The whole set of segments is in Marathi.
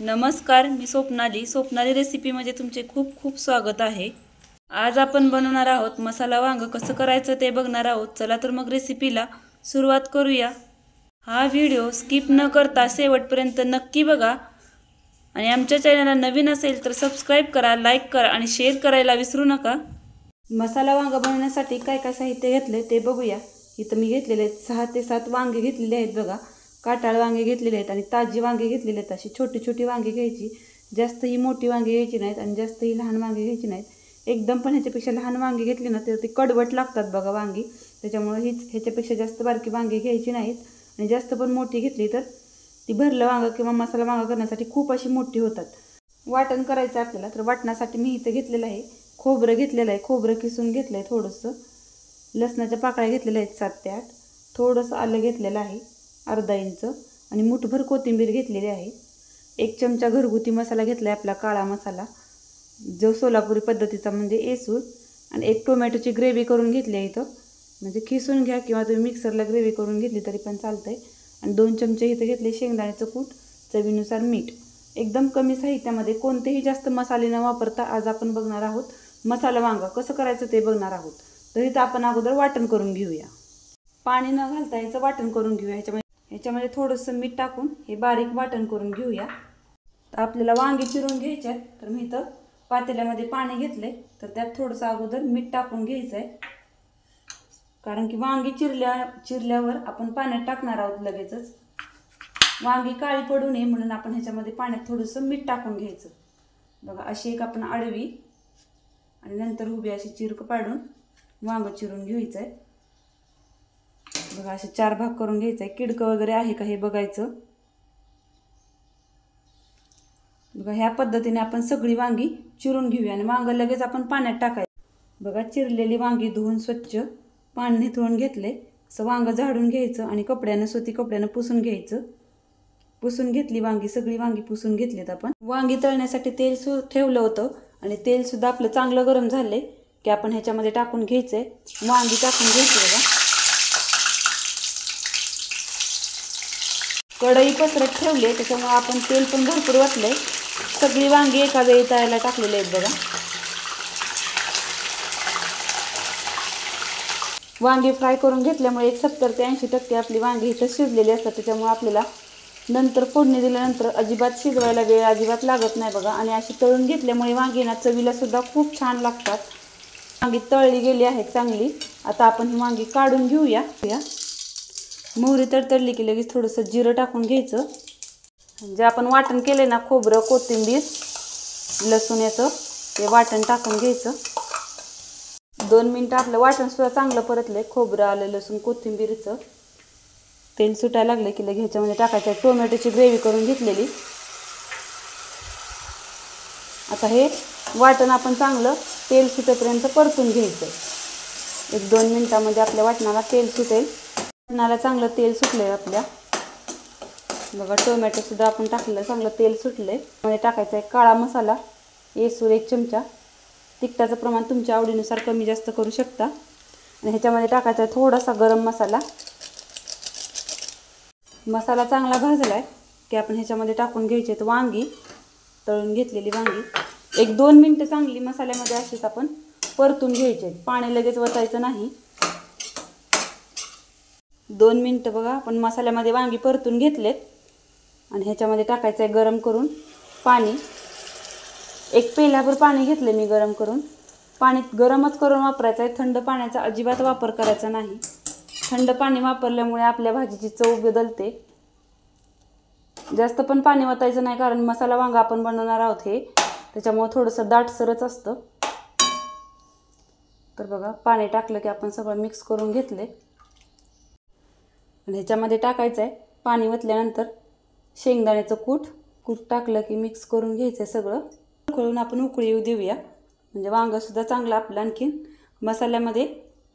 नमस्कार, मी स्वप्नाली रेसिपीमध्ये तुमचे खूप खूप स्वागत आहे। आज आपण बनवणार आहोत मसाला वांग। कसं करायचं ते बघणार आहोत। चला तर मग रेसिपीला सुरुवात करूया। हा व्हिडिओ स्किप न करता शेवटपर्यंत नक्की बघा आणि आमच्या चॅनलला नवीन असेल तर सबस्क्राइब करा, लाईक करा आणि शेअर करायला विसरू नका। मसाला वांग बनवण्यासाठी काय काय साहित्य घेतले ते बघूया। इथं मी घेतलेले 6 ते 7 वांगे घेतलेले आहेत बघा। काटाळ वांगे घेतलेले आहेत आणि ताजी वांगे घेतलेले आहेत। अशी छोटी छोटी वांगे घ्यायची, जास्त ही मोठी वांगे घ्यायची नाहीत आणि जास्त ही लहान वांगे घ्यायची नाहीत। एकदम पण ह्याच्यापेक्षा लहान वांगे घेतली ना तर ती कडवट लागतात बघा वांगी, त्याच्यामुळे ह्याच्यापेक्षा जास्त बारकी वांगे घ्यायची नाहीत आणि जास्त पण मोठी घेतली तर ती भरलं वांग किंवा मसाला वांग करण्यासाठी खूप अशी मोठी होतात। वाटण करायचं आपल्याला, तर वाटणासाठी मी इथे घेतलेलं आहे खोबरं घेतलेलं आहे, खोबरं किसून घेतलं आहे थोडंसं, लसणाच्या पाकळ्या घेतलेल्या आहेत 7 ते 8, थोडंसं आलं घेतलेलं आहे अर्धा इंच आणि मुठभर कोथिंबीर घेतलेली आहे। 1 चमचा घरगुती मसाला घेतला आहे आपला काळा मसाला, जो सोलापुरी पद्धतीचा म्हणजे एसूळ, आणि 1 टोमॅटोची ग्रेव्ही करून घेतली आहे इथं, म्हणजे खिसून घ्या किंवा तुम्ही मिक्सरला ग्रेव्ही करून घेतली तरी पण चालतंय। आणि 2 चमचे इथं घेतले शेंगदाण्याचं कूट, चवीनुसार मीठ। एकदम कमी साहित्यामध्ये कोणतेही जास्त मसाले न वापरता आज आपण बघणार आहोत मसाला वांग कसं करायचं ते बघणार आहोत। तर इथं आपण अगोदर वाटण करून घेऊया। पाणी न घालता याचं वाटण करून घेऊया। ह्याच्यामध्ये थोडंसं मीठ टाकून हे बारीक वाटण करून घेऊया। तर आपल्याला वांगी चिरून घ्यायचे आहेत, तर मी इथं पातेल्यामध्ये पाणी घेतले, तर त्यात थोडंसं अगोदर मीठ टाकून घ्यायचं आहे, कारण की वांगी चिरल्यावर आपण पाण्यात टाकणार आहोत लगेचच। वांगी काळी पडू नये म्हणून आपण ह्याच्यामध्ये पाण्यात थोडंसं मीठ टाकून घ्यायचं बघा। अशी एक आपण आडवी आणि नंतर उभी अशी चिरक पाडून वांग चिरून घ्यायचं आहे बघा। असे 4 भाग करून घ्यायचं आहे, किडकं वगैरे आहे का हे बघायचं बघा। ह्या पद्धतीने आपण सगळी वांगी चिरून घेऊया आणि वांग लगेच आपण पाण्यात टाकायचं बघा। चिरलेली वांगी धुवून स्वच्छ पाणी निथळून घेतले, असं वांग झाडून घ्यायचं आणि कपड्यानं सुती कपड्यानं पुसून घ्यायचं। पुसून घेतली वांगी, सगळी वांगी पुसून घेतलीत आपण। वांगी तळण्यासाठी तेल ठेवलं होतं आणि तेल सुद्धा आपलं चांगलं गरम झाले की आपण ह्याच्यामध्ये टाकून घ्यायचंय, वांगी टाकून घ्यायची बघा। कढई पसरत ठेवली, त्याच्यामुळे आपण तेल पण भरपूर वाटलंय। सगळी वांगी एका वेळी तळायला टाकलेली आहेत बघा। वांगी फ्राय करून घेतल्यामुळे 70 ते 80% आपली वांगी इथं शिजलेली असतात, त्याच्यामुळे आपल्याला नंतर फोडणी दिल्यानंतर अजिबात शिजवायला वेळ अजिबात लागत नाही बघा। आणि अशी तळून घेतल्यामुळे वांगी ना चवीला सुद्धा खूप छान लागतात। वांगी तळली गेली आहेत चांगली। आता आपण ही वांगी काढून घेऊया। मोहरी तडतडली की लगेच थोडंसं जिरं टाकून घ्यायचं, जे आपण वाटण केले ना खोबरं कोथिंबीर लसूण याचं ते वाटण टाकून घ्यायचं। 2 मिनिटं आपलं वाटण सुद्धा चांगलं परतलंय, खोबरं आलं लसूण कोथिंबीरचं तेल सुटायला लागले की लगेच ह्याच्यामध्ये टाकायचं टोमॅटोची ग्रेव्ही करून घेतलेली। आता हे वाटण आपण चांगलं तेल सुटेपर्यंत परतून घ्यायचं। 1-2 मिनिटांमध्ये आपल्या वाटणाला तेल सुटेल। वाटणाला चांगलं तेल सुटलंय आपल्या बघा। टोमॅटो सुद्धा आपण टाकलेलं चांगलं तेल सुटलंय। मध्ये टाकायचा आहे काळा मसाला एसूळ 1 चमचा, तिखटाचं प्रमाण तुमच्या आवडीनुसार कमी जास्त करू शकता। आणि ह्याच्यामध्ये टाकायचा आहे थोडासा गरम मसाला। मसाला चांगला भाजलाय की आपण ह्याच्यामध्ये टाकून घ्यायचे आहेत वांगी, तळून घेतलेली वांगी। 1-2 मिनिटं चांगली मसाल्यामध्ये अशीच आपण परतून घ्यायचे, पाणी लगेच वतायचं नाही। 2 मिनिटं बघा आपण मसाल्यामध्ये वांगी परतून घेतलेत आणि ह्याच्यामध्ये टाकायचं आहे गरम करून पाणी। 1 पेल्याभर पाणी घेतले मी गरम करून। पाणी गरमच करून वापरायचं आहे, थंड पाण्याचा अजिबात वापर करायचा नाही। थंड पाणी वापरल्यामुळे आपल्या भाजीची चव बदलते। जास्त पण पाणी वतायचं नाही, कारण मसाला वांगा आपण बनवणार आहोत हे, त्याच्यामुळे थोडंसं दाटसरच असतं। तर बघा पाणी टाकलं की आपण सगळं मिक्स करून घेतले आणि ह्याच्यामध्ये टाकायचं आहे पाणी वतल्यानंतर शेंगदाण्याचं कूट टाकलं की मिक्स करून घ्यायचं सगळं। उकळून आपण उकळी येऊ देऊया, म्हणजे वांग सुद्धा चांगलं आपलं आणखीन मसाल्यामध्ये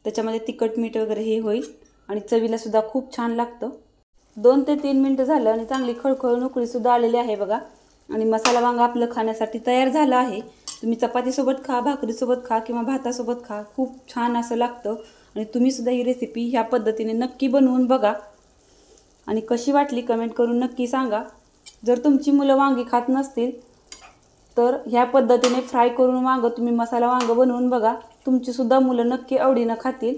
त्याच्यामध्ये तिखट मीठ वगैरे हे होईल आणि चवीला सुद्धा खूप छान लागतं। 2 ते 3 मिनिटं झालं आणि चांगली खळखळून उकळी सुद्धा आलेली आहे बघा। आणि मसाला वांग आपलं खाण्यासाठी तयार झालं आहे। तुम्ही चपातीसोबत खा, भाकरीसोबत खा किंवा भातासोबत खा, खूप छान असं लागतं। आणि तुम्ही सुद्धा ही रेसिपी ह्या पद्धतीने नक्की बनवून बघा आणि कशी वाटली कमेंट करून नक्की सांगा। जर तुमची मुलं वांगी खात नसतील तर ह्या पद्धतीने फ्राय करून वांगं तुम्ही मसाला वांगं बनवून बघा, तुमची सुद्धा मुलं नक्की आवडीनं खातील.